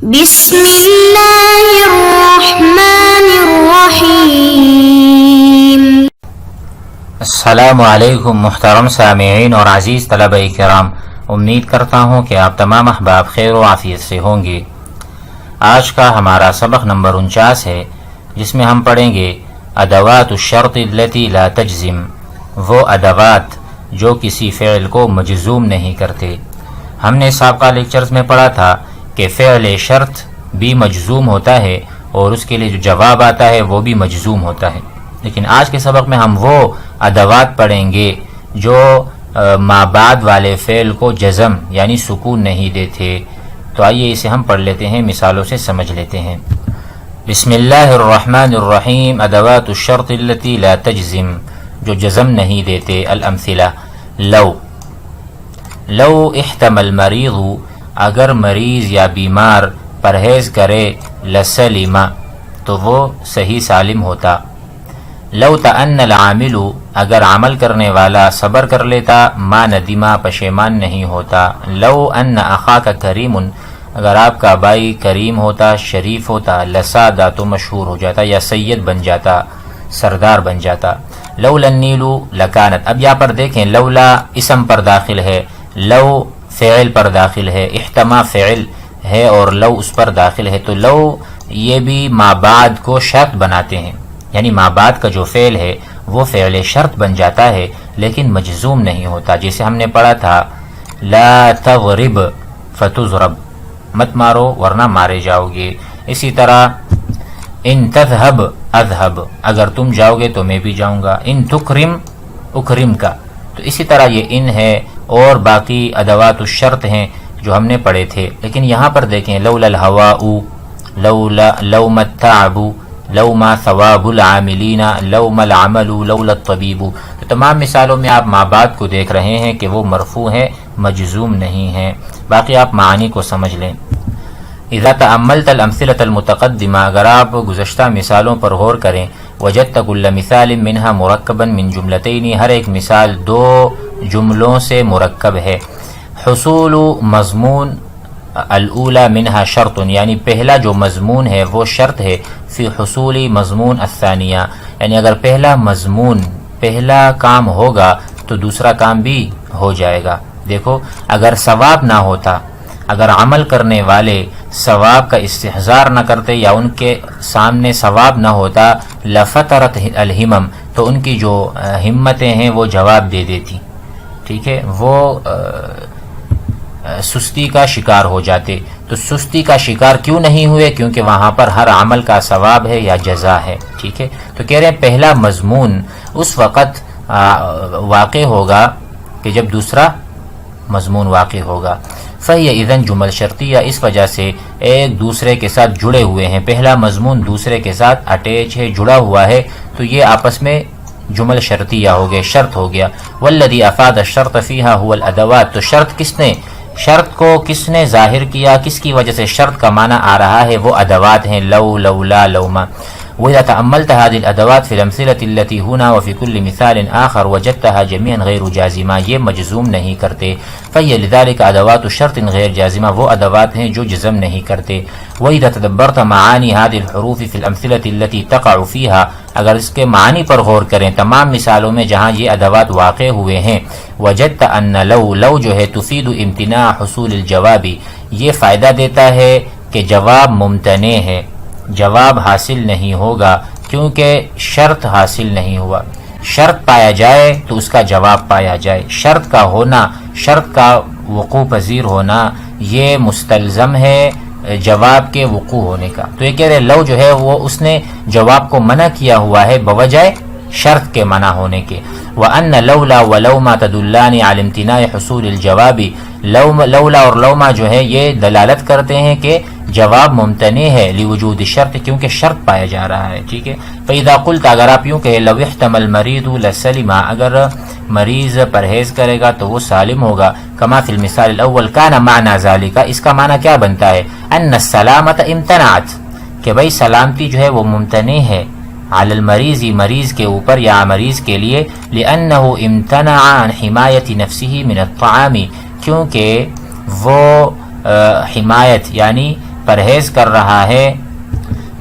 بسم اللہ الرحمن الرحیم۔ السلام علیکم محترم سامعین اور عزیز طلبہ کرام، امید کرتا ہوں کہ آپ تمام احباب خیر و عافیت سے ہوں گے۔ آج کا ہمارا سبق نمبر 49 ہے، جس میں ہم پڑھیں گے ادوات الشرط التي لا تجزم، وہ ادوات جو کسی فعل کو مجزوم نہیں کرتے۔ ہم نے سابقہ لیکچرز میں پڑھا تھا کہ فعل شرط بھی مجزوم ہوتا ہے اور اس کے لیے جو جواب آتا ہے وہ بھی مجزوم ہوتا ہے، لیکن آج کے سبق میں ہم وہ ادوات پڑھیں گے جو ما بعد والے فعل کو جزم یعنی سکون نہیں دیتے۔ تو آئیے اسے ہم پڑھ لیتے ہیں، مثالوں سے سمجھ لیتے ہیں۔ بسم اللہ الرحمن الرحیم۔ ادوات الشرط التي لا تجزم، جو جزم نہیں دیتے۔ الامثلہ، لو احتمل المریض، اگر مریض یا بیمار پرہیز کرے، لسلم، تو وہ صحیح سالم ہوتا۔ لو تأن العامل، اگر عمل کرنے والا صبر کر لیتا، ما ندیما، پشیمان نہیں ہوتا۔ لو ان اخاک کریم، اگر آپ کا بھائی کریم ہوتا، شریف ہوتا، لسادہ، تو مشہور ہو جاتا یا سید بن جاتا، سردار بن جاتا۔ لولا النیل لکانت، اب یہاں پر دیکھیں لولا اسم پر داخل ہے، لو فعل پر داخل ہے، احتما فعل ہے اور لو اس پر داخل ہے، تو لو یہ بھی ما بعد کو شرط بناتے ہیں، یعنی ما بعد کا جو فعل ہے وہ فعل شرط بن جاتا ہے لیکن مجزوم نہیں ہوتا۔ جیسے ہم نے پڑھا تھا لا تضرب فتضرب، مت مارو ورنہ مارے جاؤ گے۔ اسی طرح ان تذهب اذهب، اگر تم جاؤ گے تو میں بھی جاؤں گا۔ ان تکرم اکرم کا، تو اسی طرح یہ ان ہے اور باقی ادوات الشرط ہیں جو ہم نے پڑھے تھے۔ لیکن یہاں پر دیکھیں لولا الهواء، لو ما التعب، لو ما ثواب العاملین، لو ما العمل، لولا الطبیب، تو تمام مثالوں میں آپ ما بعد کو دیکھ رہے ہیں کہ وہ مرفوع ہے، مجزوم نہیں ہے۔ باقی آپ معانی کو سمجھ لیں۔ اذا تأملت الامثلة المتقدمہ، اگر آپ گزشتہ مثالوں پر غور کریں، وجدت كل مثال منها مرکبا من جملتین، ہر ایک مثال دو جملوں سے مرکب ہے۔ حصول مضمون الاولی منها شرط، یعنی پہلا جو مضمون ہے وہ شرط ہے، فی حصول مضمون الثانیہ، یعنی اگر پہلا مضمون پہلا کام ہوگا تو دوسرا کام بھی ہو جائے گا۔ دیکھو اگر ثواب نہ ہوتا، اگر عمل کرنے والے ثواب کا استحضار نہ کرتے یا ان کے سامنے ثواب نہ ہوتا، لفترت الہمم، تو ان کی جو ہمتیں ہیں وہ جواب دے دیتی، ٹھیک ہے، وہ سستی کا شکار ہو جاتے۔ تو سستی کا شکار کیوں نہیں ہوئے؟ کیونکہ وہاں پر ہر عمل کا ثواب ہے یا جزا ہے، ٹھیک ہے۔ تو کہہ رہے ہیں پہلا مضمون اس وقت واقع ہوگا کہ جب دوسرا مضمون واقع ہوگا۔ فہی اذن جمل شرطیہ، اس وجہ سے ایک دوسرے کے ساتھ جڑے ہوئے ہیں، پہلا مضمون دوسرے کے ساتھ اٹیچ ہے، جڑا ہوا ہے، تو یہ آپس میں جمل شرطیہ ہو گئے، شرط ہو گیا۔ والذی افاد الشرط فیہا هو الادوات، تو شرط کو کس نے ظاہر کیا، کس کی وجہ سے شرط کا معنی آ رہا ہے، وہ ادوات ہیں، لو، لولا، لوما۔ وإذا تأملت هذه الأدوات في الأمثلة التي هنا وفي كل مثال آخر وجدتها جميعا غير جازمة، یہ مجزوم نہیں کرتے۔ فهي لذلك أدوات شرط غیر جازمة، وہ ادوات ہیں جو جزم نہیں کرتے۔ وإذا تدبرت معاني هذه الحروف في الأمثلة التي تقع فيها، اگر اس کے معنی پر غور کریں تمام مثالوں میں جہاں یہ ادوات واقع ہوئے ہیں، وجدت ان لو جو ہے تفید امتناع حصول الجواب، یہ فائدہ دیتا ہے کہ جواب ممتنع ہے، جواب حاصل نہیں ہوگا کیونکہ شرط حاصل نہیں ہوا۔ شرط پایا جائے تو اس کا جواب پایا جائے، شرط کا ہونا، شرط کا وقوع پذیر ہونا، یہ مستلزم ہے جواب کے وقوع ہونے کا۔ تو یہ کہہ رہے لو جو ہے وہ اس نے جواب کو منع کیا ہوا ہے بوجہ شرط کے منع ہونے کے۔ وَأَنَّ لَوْلَا وَلَوْمَا تَدُلَّانِ عَلَى امْتِنَاعِ حُصُولِ الْجَوَابِ، لولا اور لوما جو ہے یہ دلالت کرتے ہیں کہ جواب ممتنع ہے لوجود شرط، کیونکہ شرط پایا جا رہا ہے، ٹھیک ہے۔ فَإِذَا قُلْتَ، اگر آپ یوں کہیں لَوْ احْتَمَى الْمَرِيضُ لَسَلِمَ، اگر مریض پرہیز کرے گا تو وہ سالم ہوگا۔ كما في المثال الأول كان معنى ذلك، اس کا معنی کیا بنتا ہے؟ أن السلامة امتنعت، کہ بھئی سلامتی جو ہے وہ ممتنع ہے، علی المریض، مریض کے اوپر یا مریض کے لیے، لأنه امتنع عن حمایت نفسه من الطعام، کیونکہ وہ حمایت یعنی پرہیز کر رہا ہے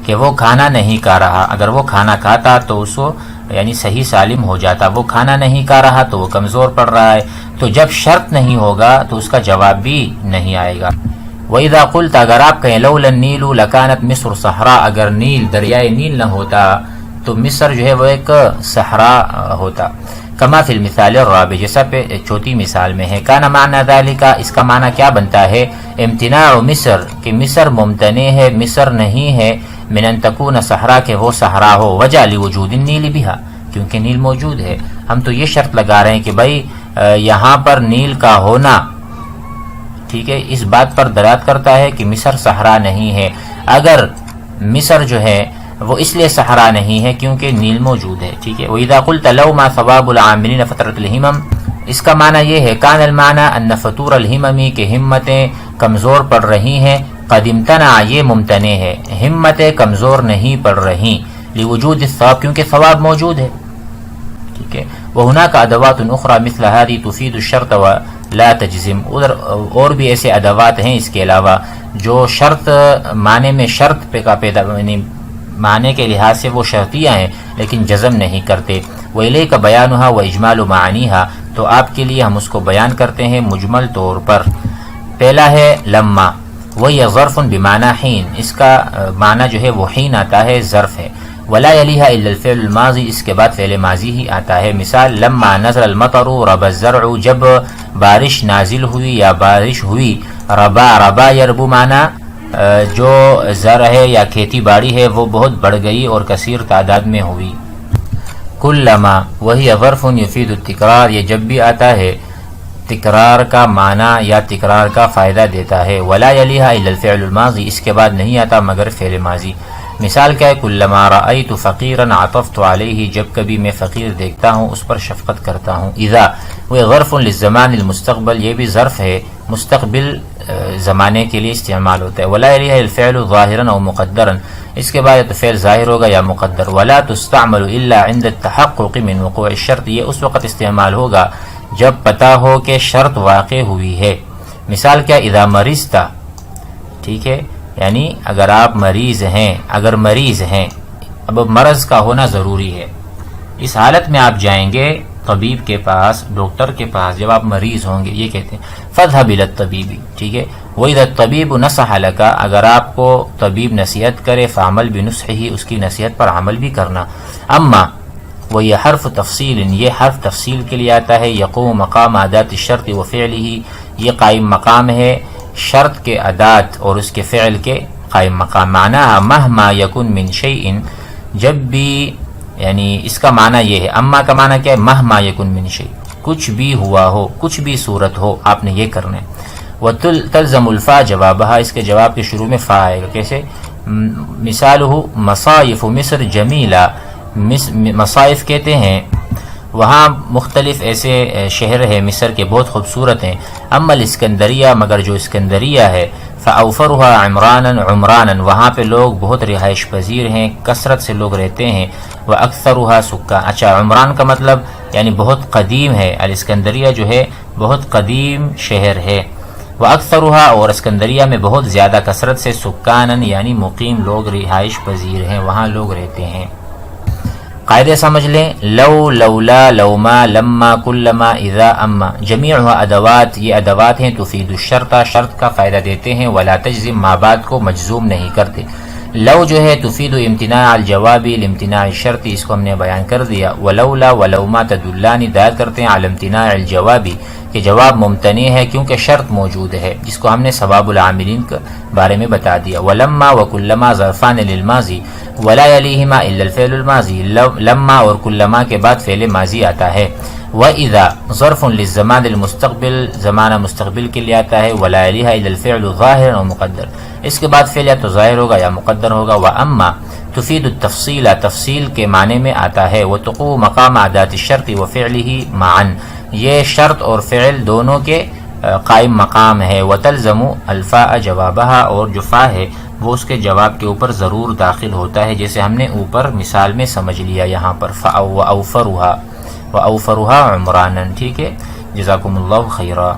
کہ وہ کھانا نہیں کھا رہا. اگر وہ کھانا کھاتا تو اس کو یعنی صحیح سالم ہو جاتا. وہ کھانا نہیں کھا رہا تو وہ کمزور پڑ رہا ہے. تو جب شرط نہیں ہوگا تو اس کا جواب بھی نہیں آئے گا. وَإِذَا قُلْتَ اگر آپ کہیں لَوْلَا النِّيلُ لَكَانَتْ مِصْرُ صَحْرَاء اگر نیل دریائے نیل نہ ہوتا تو مصر جو ہے وہ ایک صحرا ہوتا. کما فی المثال الرابع جیسا پہ چوتھی مثال میں ہے. کان معنی ذالک اس کا معنی کیا بنتا ہے؟ امتناع مصر کہ مصر ممتنع ہے، مصر نہیں ہے، من ان تکون صحرا کہ وہ صحرا ہو، وجہ لوجود النیل بہا کیونکہ نیل موجود ہے. ہم تو یہ شرط لگا رہے ہیں کہ بھائی یہاں پر نیل کا ہونا ٹھیک ہے اس بات پر دلالت کرتا ہے کہ مصر صحرا نہیں ہے. اگر مصر جو ہے وہ اس لیے صحرا نہیں ہے کیونکہ نیل موجود ہے. ٹھیک ہے. وَإِذَا قُلْتَ لَوْ مَا ثَوَابُ الْعَامِلِينَ فَتْرَةُ الْهِمَمِ اس کا معنی یہ ہے کان المعنی ان فطور الہممی کہ ہمتیں کمزور پڑ رہی ہیں. قد امتنع یہ ممتنع ہے، ہمتیں کمزور نہیں پڑ رہی. لوجود الثواب کیونکہ ثواب موجود ہے. ٹھیک ہے. وَهُنَاكَ أَدَوَاتٌ أُخْرَى مِثْلَ هذه تُفِيدُ الشَّرْطَ وَلَا تَجْزِمُ اور بھی ایسے ادوات ہیں اس کے علاوہ جو شرط معنی میں شرط پہ کا پیدا معنی کے لحاظ سے وہ شرطیاں ہیں لیکن جزم نہیں کرتے. وَإِلَيْكَ بَيَانُهَا وَإِجْمَالُ مَعَانِيهَا تو آپ کے لیے ہم اس کو بیان کرتے ہیں مجمل طور پر. پہلا ہے لما وہی ظرف بمعنی حین اس کا معنی جو ہے وہ حین آتا ہے ظرف ہے. ولا یلیہا الا الفعل الماضی اس کے بعد فعل ماضی ہی آتا ہے. مثال لما نزل المطر ربا الزرع جب بارش نازل ہوئی یا بارش ہوئی. ربا یربو معنی جو زرع ہے یا کھیتی باڑی ہے وہ بہت بڑھ گئی اور کثیر تعداد میں ہوئی. کلما وہی ظرف یفید التکرار یہ جب بھی آتا ہے تکرار کا معنی یا تکرار کا فائدہ دیتا ہے. ولا یلیہا الا الفعل الماضی اس کے بعد نہیں آتا مگر فعل ماضی. مثال کیا ہے؟ کلما رأیت فقیرا عطفت علیہ جب کبھی میں فقیر دیکھتا ہوں اس پر شفقت کرتا ہوں. اذا وہ ظرف للزمان المستقبل یہ بھی ظرف ہے مستقبل زمانے کے لیے استعمال ہوتا ہے. ولا یلیہا الفعل ظاہرا او مقدرا اس کے بعد تو فعل ظاہر ہوگا یا مقدر. ولا تستعمل الا عند التحقق من وقوع الشرط یہ اس وقت استعمال ہوگا جب پتہ ہو کہ شرط واقع ہوئی ہے. مثال کیا؟ اذا مرضت ٹھیک ہے یعنی اگر آپ مریض ہیں اب مرض کا ہونا ضروری ہے. اس حالت میں آپ جائیں گے طبیب کے پاس ڈاکٹر کے پاس جب آپ مریض ہوں گے. یہ کہتے ہیں فاذهب الى الطبیب ٹھیک ہے. وَإِذَا الطَّبِيبُ نَصَحَ لَكَ اگر آپ کو طبیب نصیحت کرے فعمل بنصحه اس کی نصیحت پر عمل بھی کرنا. اما وہ یہ حرف تفصیل یہ حرف تفصیل کے لیے آتا ہے. یقوم مقام ادات الشرط وفعله یہ قائم مقام ہے شرط کے ادات اور اس کے فعل کے قائم مقام. معنی مہما یکن من شیء جب بھی یعنی اس کا معنی یہ ہے. اما کا معنی کیا ہے؟ مہما یکن من شیء کچھ بھی ہوا ہو کچھ بھی صورت ہو آپ نے یہ کرنا ہے. وتلزم الفا جوابها اس کے جواب کے شروع میں فا آئے گا. کیسے؟ مثالہ مصائف مصر جمیلہ مصائف کہتے ہیں وہاں مختلف ایسے شہر ہے مصر کے بہت خوبصورت ہیں. اما الاسکندریہ مگر جو اسکندریہ ہے فاوفرها عمرانا وہاں پہ لوگ بہت رہائش پذیر ہیں کثرت سے لوگ رہتے ہیں. واکثرها سکان اچھا عمران کا مطلب یعنی بہت قدیم ہے. الاسکندریہ جو ہے بہت قدیم شہر ہے. واکثرها اور اسکندریہ میں بہت زیادہ کثرت سے سکانا یعنی مقیم لوگ رہائش پذیر ہیں وہاں لوگ رہتے ہیں. قاعدے سمجھ لیں. لو لولا لوما لما کلما اذا اما جمیعها ادوات یہ ادوات ہیں تفید الشرط شرط کا فائدہ دیتے ہیں. ولا تجزم ما بعد کو مجزوم نہیں کرتے. لو جو ہے تفید امتناع الجواب الامتناع الشرطی اس کو ہم نے بیان کر دیا. ولولا ولوما تدلان دال کرتے ہیں على امتناع الجوابی کہ جواب ممتنع ہے کیونکہ شرط موجود ہے جس کو ہم نے ثواب العاملین کے بارے میں بتا دیا. ولما وکلما ظرفان للماضی ولا یلیہما الا الفعل الماضی لما اور کلما کے بعد فعل ماضی آتا ہے. وَإِذَا ظرف للزمان المستقبل زمانہ مستقبل کے لیے آتا ہے. ولا یلیہا الا الفعل ظاہر و مقدر اس کے بعد فعل یا تو ظاہر ہوگا یا مقدر ہوگا. وَأَمَّا تفید التفصیل تفصیل کے معنی میں آتا ہے. وَتُقُومُ مقام ادات الشرط وفعله معا یہ شرط اور فعل دونوں کے قائم مقام ہے. وتلزم الفاء جوابها اور جو فا ہے وہ اس کے جواب کے اوپر ضرور داخل ہوتا ہے جیسے ہم نے اوپر مثال میں سمجھ لیا یہاں پر. وَأَوْفَرُهَا عمرانا ٹھیک ہے. جزاکم اللہ خیرا.